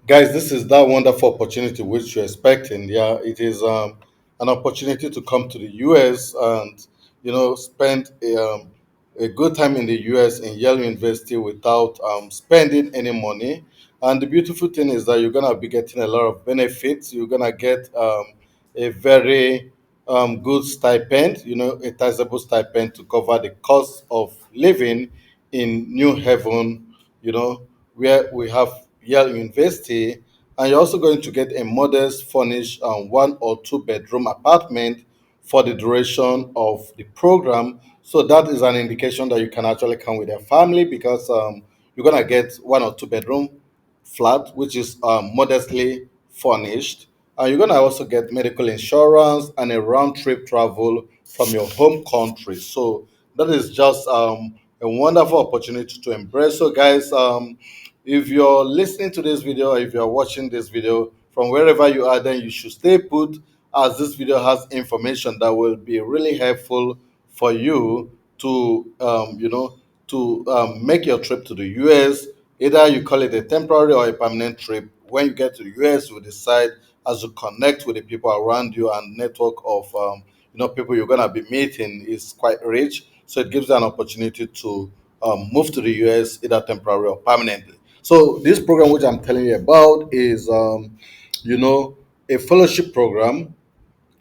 Guys, this is that wonderful opportunity which you're expecting. Yeah, it is an opportunity to come to the US and spend a good time in the US in Yale University without spending any money. And the beautiful thing is that you're gonna be getting a lot of benefits. You're gonna get a very good stipend, a sizable stipend to cover the cost of living in New Haven, you know, where we have Yale University, and you're also going to get a modest furnished one or two bedroom apartment for the duration of the program. So that is an indication that you can actually come with your family because you're gonna get one or two bedroom flat, which is modestly furnished. And you're gonna also get medical insurance and a round trip travel from your home country. So that is just a wonderful opportunity to embrace. So, guys, if you're listening to this video, if you're watching this video from wherever you are, then you should stay put as this video has information that will be really helpful for you to, make your trip to the US. Either you call it a temporary or a permanent trip. When you get to the US, you decide as you connect with the people around you and network of people you're gonna be meeting is quite rich. So it gives you an opportunity to move to the US either temporary or permanently. So this program which I'm telling you about is you know a fellowship program,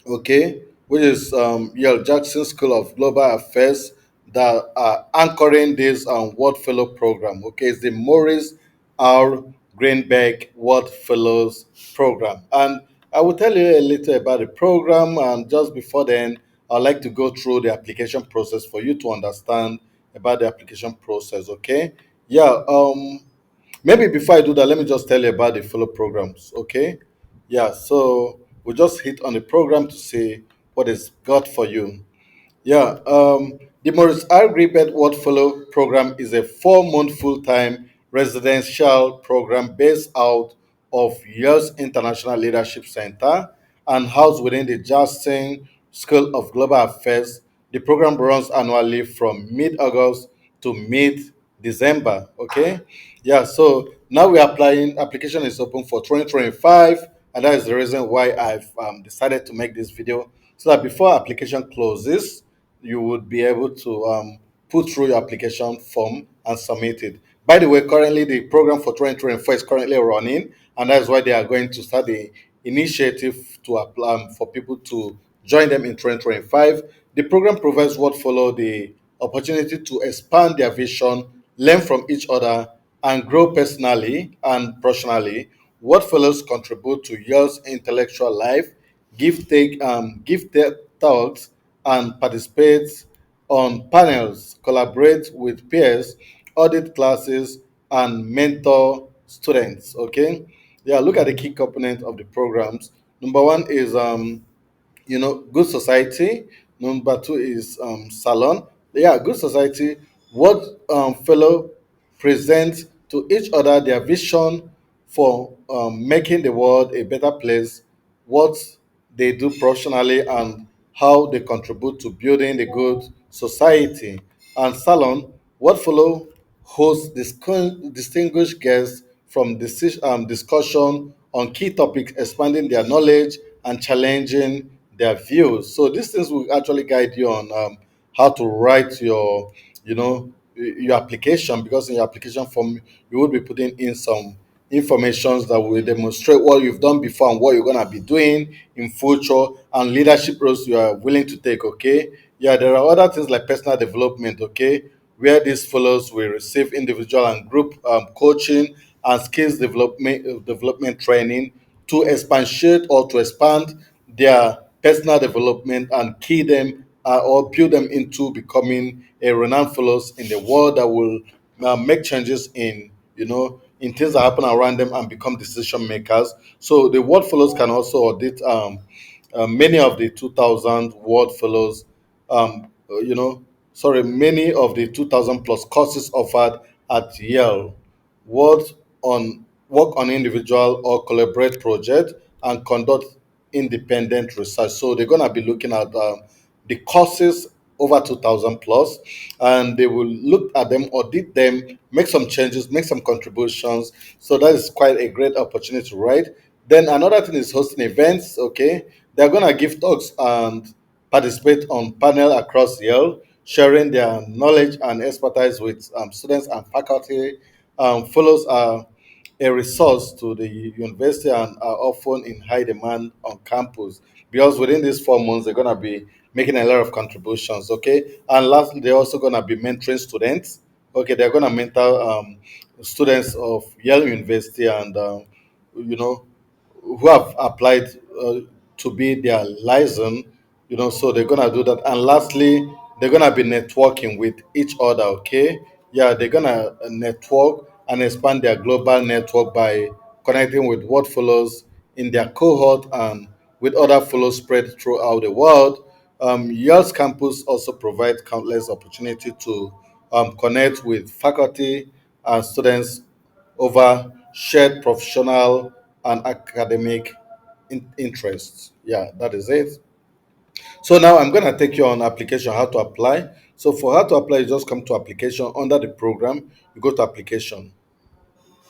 okay, which is Yale Jackson School of Global Affairs that are anchoring this World Fellow program. Okay, it's the Maurice R. Greenberg World Fellows program. And I will tell you a little about the program. And just before then, I'd like to go through the application process for you to understand about the application process. Okay, yeah. Maybe before I do that, let me just tell you about the fellow programs. Okay, yeah. So we'll just hit on the program to see what it's got for you. Yeah, the Maurice R. Griffith World Fellow Program is a 4 month full time residential program based out of Yale's International Leadership Center and housed within the Jackson School of Global Affairs. The program runs annually from mid August to mid December. Okay, yeah, so now we're applying, application is open for 2025, and that is the reason why I've decided to make this video so that before application closes you would be able to put through your application form and submit it. By the way, currently the program for 2024 is currently running, and that's why they are going to start the initiative to apply for people to join them in 2025. The program provides what follow the opportunity to expand their vision, learn from each other, and grow personally and professionally. What fellows contribute to Yale's intellectual life, give their thoughts, and participate on panels, collaborate with peers, audit classes, and mentor students. Okay, yeah. Look at the key components of the programs. Number one is good society. Number two is salon. Yeah, good society. What fellow present to each other their vision for making the world a better place, what they do professionally, and how they contribute to building a good society. And salon, what follow hosts distinguished guests from discussion on key topics, expanding their knowledge and challenging their views. So these things will actually guide you on how to write your application, because in your application form you will be putting in some informations that will demonstrate what you've done before and what you're going to be doing in future, and leadership roles you are willing to take. Okay, yeah, there are other things like personal development. Okay, where these fellows will receive individual and group coaching and skills development training to expatiate or to expand their personal development and key them or build them into becoming a renowned fellows in the world that will make changes in things that happen around them and become decision makers. So the world fellows can also audit many of the 2000 world fellows, many of the 2000 plus courses offered at Yale. Work work on individual or collaborate project and conduct independent research. So they're gonna be looking at the courses over 2,000 plus, and they will look at them, audit them, make some changes, make some contributions. So that is quite a great opportunity, right? Then another thing is hosting events. Okay, they're gonna give talks and participate on panel across Yale, sharing their knowledge and expertise with students and faculty. Fellows are a resource to the university and are often in high demand on campus because within these 4 months they're gonna be making a lot of contributions. Okay, and lastly, they're also gonna be mentoring students. Okay, they're gonna mentor students of Yale University and you know who have applied to be their liaison, so they're gonna do that. And lastly, they're gonna be networking with each other. Okay, yeah, they're gonna network and expand their global network by connecting with what follows in their cohort and with other fellows spread throughout the world. Yale's campus also provide countless opportunity to connect with faculty and students over shared professional and academic interests. Yeah, that is it. So now I'm going to take you on application, how to apply. So for how to apply, you just come to application under the program, you go to application.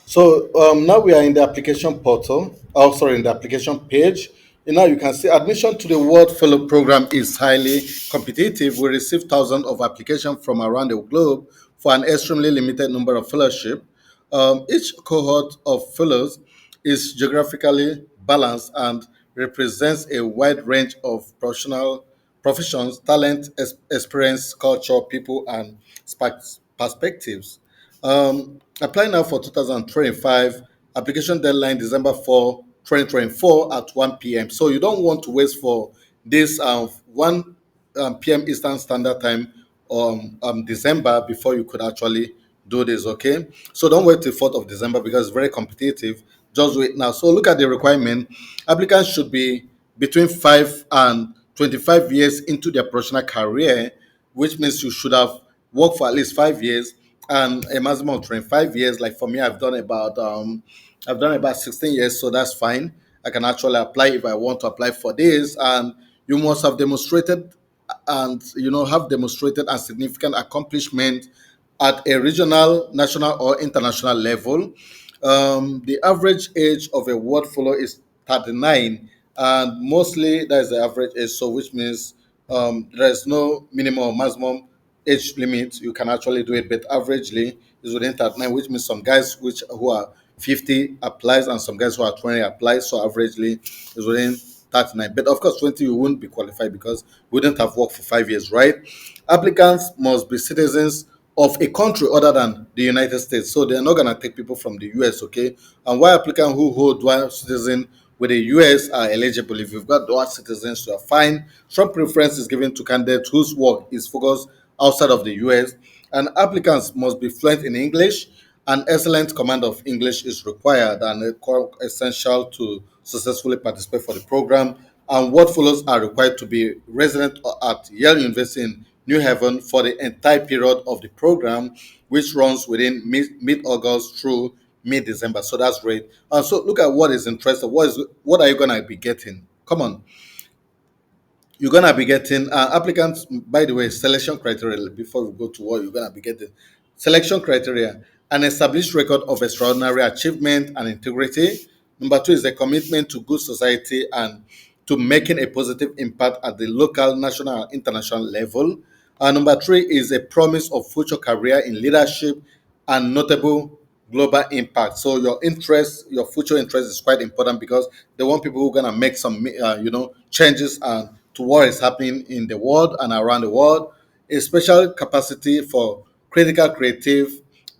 So now we are in the application portal. Oh, sorry, in the application page. And now you can see admission to the World Fellow Program is highly competitive. We receive thousands of applications from around the globe for an extremely limited number of fellowship. Each cohort of fellows is geographically balanced and represents a wide range of professions, talent, experience, culture, people, and perspectives. Apply now for 2025. Application deadline December 4, 2024 at 1 p.m. So you don't want to wait for this 1 p.m. Eastern Standard Time December before you could actually do this. Okay, so don't wait till 4th of December because it's very competitive. Just wait now. So look at the requirement. Applicants should be between 5 and 25 years into their professional career, which means you should have worked for at least 5 years and a maximum of 25 years. Like for me, I've done about 16 years, so that's fine. I can actually apply if I want to apply for this. And you must have demonstrated and have demonstrated a significant accomplishment at a regional, national, or international level. The average age of a ward follower is 39, and mostly that is the average age. So, which means there is no minimum or maximum age limit. You can actually do it, but averagely is within 39, which means some guys who are 50 applies and some guys who are 20 applies. So, averagely is within 39. But of course, 20 you wouldn't be qualified because we wouldn't have worked for 5 years, right? Applicants must be citizens of a country other than the United States. So they're not gonna take people from the US, okay? And why applicants who hold dual citizen with the US are eligible. If you've got dual citizens, you are fine. Strong preference is given to candidates whose work is focused outside of the US, and applicants must be fluent in English. An excellent command of English is required and essential to successfully participate for the program. And what follows are required to be resident at Yale University in New Haven for the entire period of the program, which runs within mid-August through mid-December. So that's great. So look at what is interesting. What are you gonna be getting? Come on, you're gonna be getting applicants. By the way, selection criteria. Before we go to what you're gonna be getting, selection criteria: an established record of extraordinary achievement and integrity. Number two is a commitment to good society and to making a positive impact at the local, national, and international level. Number three is a promise of future career in leadership and notable global impact. So your future interest is quite important because they want people who are gonna make some, changes and to what is happening in the world and around the world. A special capacity for critical, creative,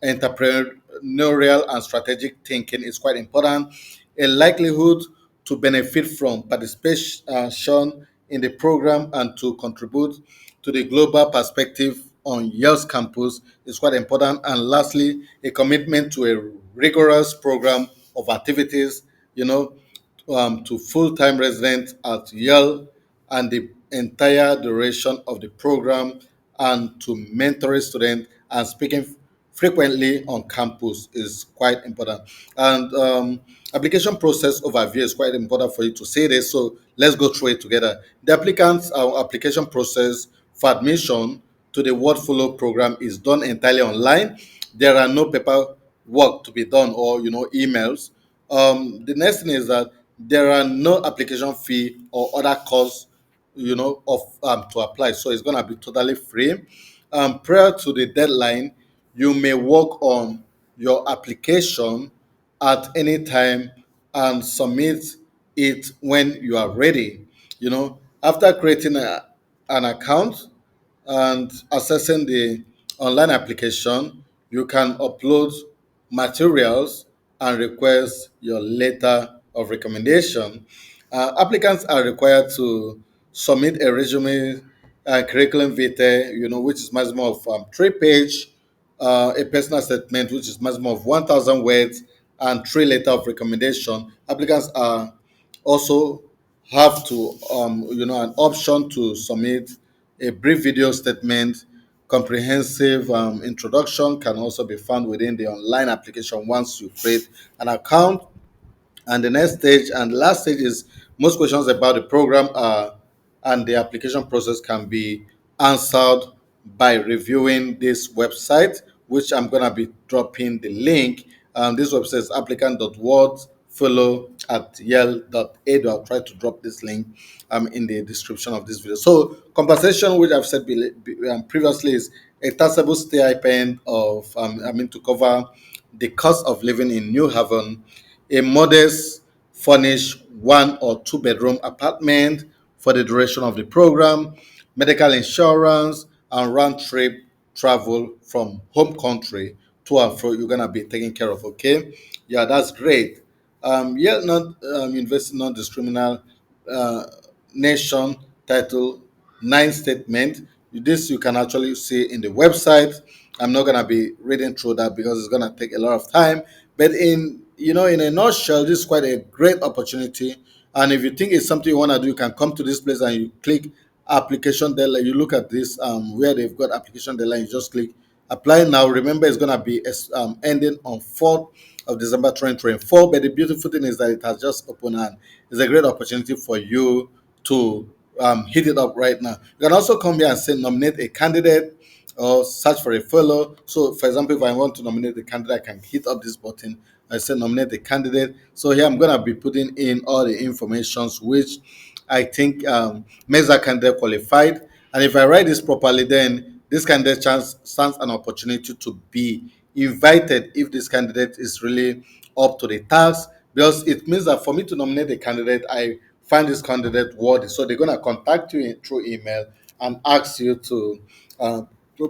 entrepreneurial, and strategic thinking is quite important. A likelihood to benefit from participation in the program and to contribute to the global perspective on Yale's campus is quite important. And lastly, a commitment to a rigorous program of activities, to full-time residents at Yale and the entire duration of the program, and to mentoring students and speaking frequently on campus is quite important. And application process overview is quite important for you to say this. So let's go through it together. The applicant's application process for admission to the Word Follow program is done entirely online. There are no paperwork to be done or emails. The next thing is that there are no application fee or other costs of to apply. So it's gonna be totally free. Prior to the deadline, you may work on your application at any time and submit it when you are ready. After creating an account and accessing the online application, you can upload materials and request your letter of recommendation. Applicants are required to submit a resume, curriculum vitae, which is maximum of 3 page, a personal statement, which is maximum of 1,000 words, and three letter of recommendation. Applicants are also have to an option to submit a brief video statement. Comprehensive introduction can also be found within the online application once you create an account. And the next stage and last stage is most questions about the program are and the application process can be answered by reviewing this website, which I'm gonna be dropping the link. This website is applicant.wordfollow at yale.edu. I'll try to drop this link in the description of this video. So compensation, which I've said previously, is a taxable stipend of to cover the cost of living in New Haven, a modest furnished 1 or 2 bedroom apartment for the duration of the program, medical insurance, and round trip travel from home country to and fro. You're gonna be taken care of. Okay, yeah, that's great. Yeah, not investing non-discriminal uh, nation title 9 statement. This you can actually see in the website. I'm not gonna be reading through that because it's gonna take a lot of time. But in a nutshell, this is quite a great opportunity. And if you think it's something you wanna do, you can come to this place and you click application deadline. You look at this where they've got application deadline. You just click apply now. Remember, it's gonna be ending on 4th of December 2024. But the beautiful thing is that it has just opened and it's a great opportunity for you to hit it up right now. You can also come here and say nominate a candidate or search for a fellow. So, for example, if I want to nominate a candidate, I can hit up this button. I say nominate a candidate. So here I'm gonna be putting in all the informations which I think makes that candidate qualified. And if I write this properly, then this candidate chance stands an opportunity to be invited if this candidate is really up to the task. Because it means that for me to nominate a candidate, I find this candidate worthy. So they're gonna contact you through email and ask you to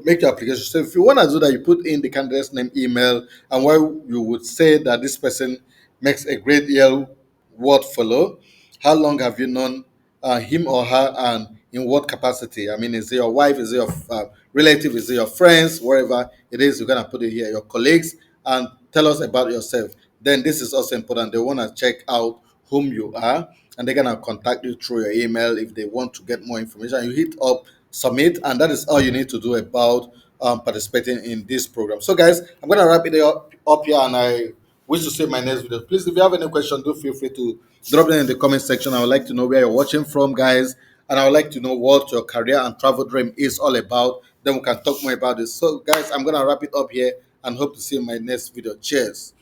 make your application. So if you want to do that, you put in the candidate's name, email, and why you would say that this person makes a great Yale word follow. How long have you known him or her, and in what capacity? I mean, is it your wife? Is it your relative? Is it your friends? Wherever it is, you're gonna put it here. Your colleagues, and tell us about yourself. Then this is also important. They want to check out whom you are, and they're gonna contact you through your email if they want to get more information. You hit up submit, and that is all you need to do about participating in this program. So, guys, I'm gonna wrap it up here, and I wish to see my next video. Please, if you have any question, do feel free to drop them in the comment section. I would like to know where you're watching from, guys, and I would like to know what your career and travel dream is all about. Then we can talk more about this. So, guys, I'm gonna wrap it up here and hope to see you in my next video. Cheers.